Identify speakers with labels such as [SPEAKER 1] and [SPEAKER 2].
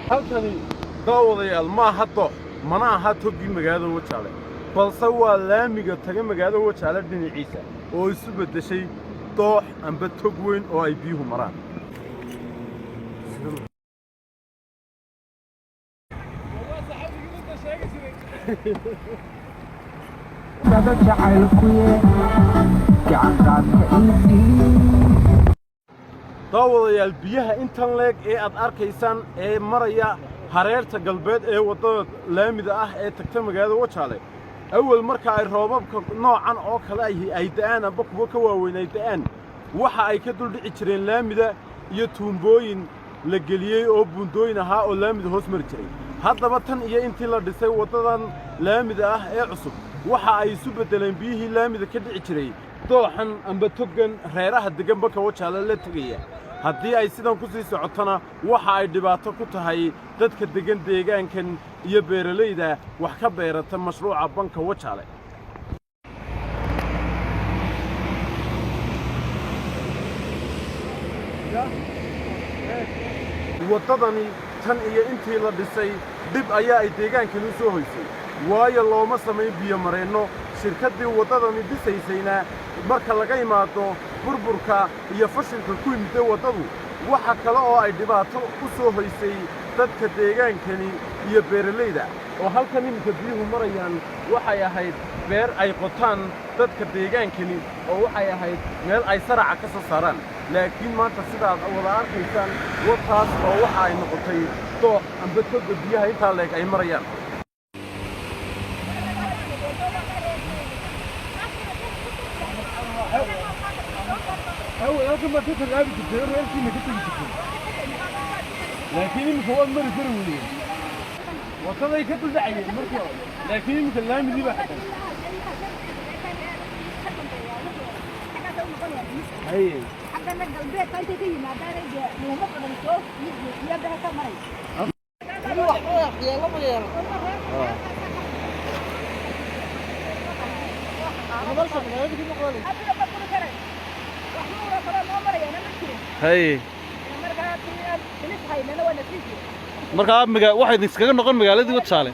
[SPEAKER 1] halkani daawadayaal ma haddo mana aha togii magaalada Wajaale balse waa laamiga taga magaalada Wajaale dhinaciisa oo isu bedeshay doox amba tog weyn oo ay biyuhu maraan daawadayaal biyaha intan leeg ee aad arkaysaan ee maraya hareerta galbeed ee wadada laamida ah ee tagta magaalada Wajaale awal marka ay roobabka noocan oo kale ay da'aan aba kuwa ka waaweyn ay da'aan waxa ay ka dul dhici jireen laamida iyo tuumbooyin la geliyay oo buundooyin ahaa oo laamida hoos mari jiray haddaba tan iyo intii la dhisay wadadan laamida ah ee cusub waxa ay isu bedeleen biyihii laamida ka dhici jiray dooxan amba togan reeraha degan baka Wajaale la tagaya haddii ay sidan ku sii socotana waxa ay dhibaato ku tahay dadka degan deegaankan iyo beeralayda wax ka beerata mashruuca banka Wajaale wadadani tan iyo intii la dhisay dib ayaa ay deegaankan u soo hoysay waayo looma sameyn biyo mareenno shirkaddii wadadani dhisaysayna marka laga imaado burburka iyo fashilka ku yimid wadadu waxa kale oo ay dhibaato u soo hoysay dadka deegaankani iyo beeralayda oo halkan iminka biyuhu marayaan waxay ahayd beer ay qotaan dadka deegaankani oo waxay ahayd meel ay saraca ka soo saaraan laakiin maanta sidaad wada arkaysaan wataas oo waxa ay noqotay doox amba toga biyaha intaa leeg ay marayaan أول ما تدخل الأبد الدير وأنت ما تدخل لكن يمكن هو المر يفروني وصل يكتب زعيم مركب لكن يمكن لا يمدي بحث أي حتى من البيت أنت تيجي ما دارج مو مقدر يشوف يبدأ كمري روح يا لما يا أنا بس أنا أجي مقالي هاي marka waxay iskaga noqon magaaladii Wajaale